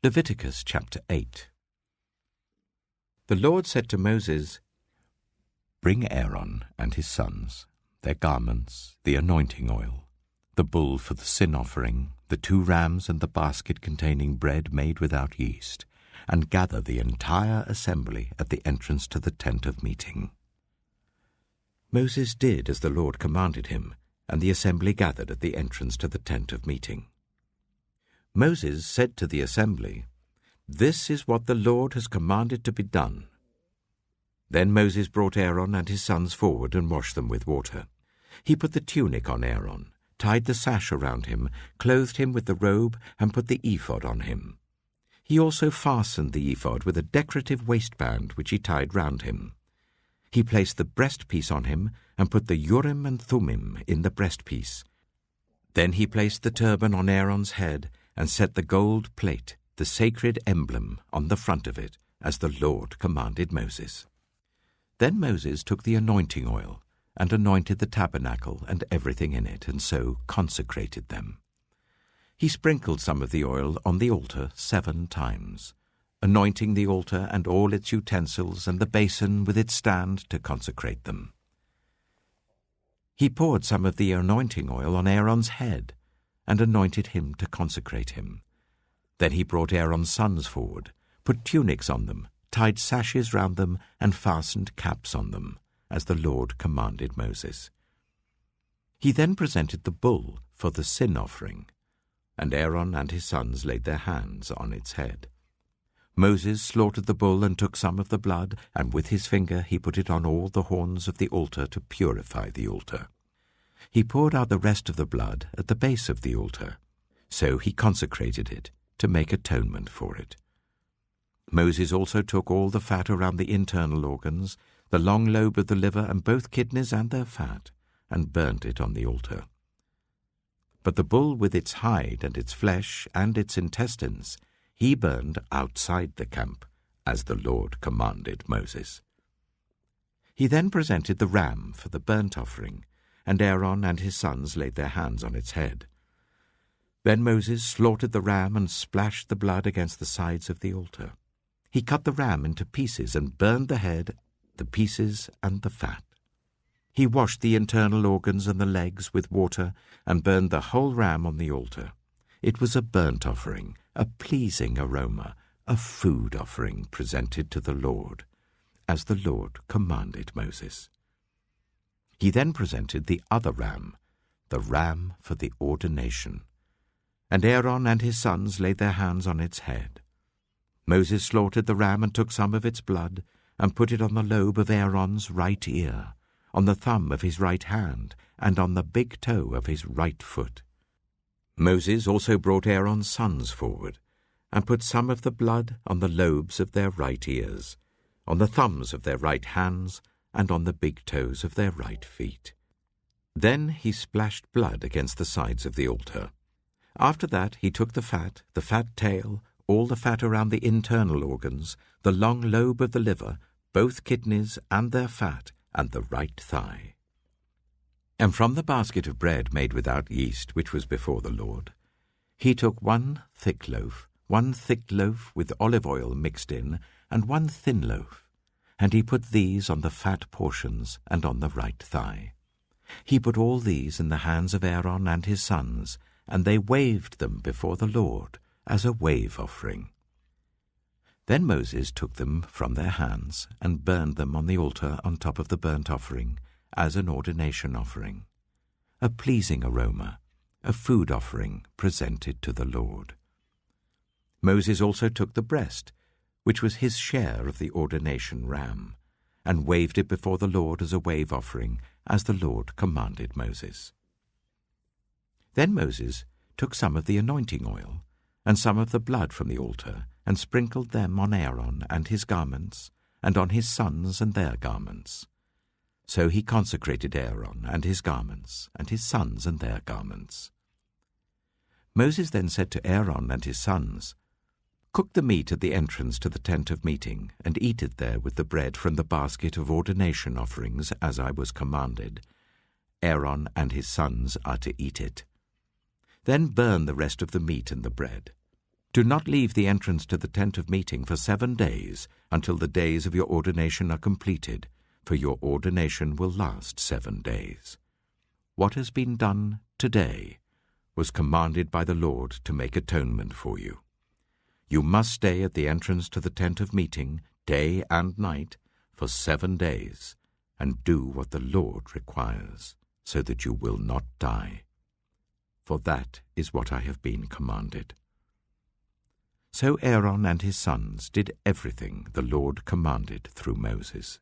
Leviticus chapter 8. The Lord said to Moses, "Bring Aaron and his sons, their garments, the anointing oil, the bull for the sin offering, the 2 rams and the basket containing bread made without yeast, and gather the entire assembly at the entrance to the tent of meeting." Moses did as the Lord commanded him, and the assembly gathered at the entrance to the tent of meeting. Moses said to the assembly, "This is what the Lord has commanded to be done." Then Moses brought Aaron and his sons forward and washed them with water. He put the tunic on Aaron, tied the sash around him, clothed him with the robe, and put the ephod on him. He also fastened the ephod with a decorative waistband which he tied round him. He placed the breastpiece on him and put the Urim and Thummim in the breastpiece. Then he placed the turban on Aaron's head and set the gold plate, the sacred emblem, on the front of it, as the Lord commanded Moses. Then Moses took the anointing oil and anointed the tabernacle and everything in it, and so consecrated them. He sprinkled some of the oil on the altar 7 times, anointing the altar and all its utensils and the basin with its stand to consecrate them. He poured some of the anointing oil on Aaron's head and anointed him to consecrate him. Then he brought Aaron's sons forward, put tunics on them, tied sashes round them, and fastened caps on them, as the Lord commanded Moses. He then presented the bull for the sin offering, and Aaron and his sons laid their hands on its head. Moses slaughtered the bull and took some of the blood, and with his finger he put it on all the horns of the altar to purify the altar. He poured out the rest of the blood at the base of the altar. So he consecrated it to make atonement for it. Moses also took all the fat around the internal organs, the long lobe of the liver and both kidneys and their fat, and burnt it on the altar. But the bull with its hide and its flesh and its intestines he burned outside the camp, as the Lord commanded Moses. He then presented the ram for the burnt offering, and Aaron and his sons laid their hands on its head. Then Moses slaughtered the ram and splashed the blood against the sides of the altar. He cut the ram into pieces and burned the head, the pieces, and the fat. He washed the internal organs and the legs with water and burned the whole ram on the altar. It was a burnt offering, a pleasing aroma, a food offering presented to the Lord, as the Lord commanded Moses. He then presented the other ram, the ram for the ordination, and Aaron and his sons laid their hands on its head. Moses slaughtered the ram and took some of its blood and put it on the lobe of Aaron's right ear, on the thumb of his right hand, and on the big toe of his right foot. Moses also brought Aaron's sons forward and put some of the blood on the lobes of their right ears, on the thumbs of their right hands, and on the big toes of their right feet. Then he splashed blood against the sides of the altar. After that he took the fat tail, all the fat around the internal organs, the long lobe of the liver, both kidneys and their fat, and the right thigh. And from the basket of bread made without yeast, which was before the Lord, he took 1 thick loaf with olive oil mixed in, and 1 thin loaf, and he put these on the fat portions and on the right thigh. He put all these in the hands of Aaron and his sons, and they waved them before the Lord as a wave offering. Then Moses took them from their hands and burned them on the altar on top of the burnt offering as an ordination offering, a pleasing aroma, a food offering presented to the Lord. Moses also took the breast, which was his share of the ordination ram, and waved it before the Lord as a wave offering, as the Lord commanded Moses. Then Moses took some of the anointing oil and some of the blood from the altar, and sprinkled them on Aaron and his garments, and on his sons and their garments. So he consecrated Aaron and his garments, and his sons and their garments. Moses then said to Aaron and his sons, "Cook the meat at the entrance to the tent of meeting, and eat it there with the bread from the basket of ordination offerings, as I was commanded. Aaron and his sons are to eat it. Then burn the rest of the meat and the bread. Do not leave the entrance to the tent of meeting for 7 days until the days of your ordination are completed, for your ordination will last 7 days. What has been done today was commanded by the Lord to make atonement for you. You must stay at the entrance to the tent of meeting day and night for 7 days, and do what the Lord requires, so that you will not die. For that is what I have been commanded. So Aaron and his sons did everything the Lord commanded through Moses.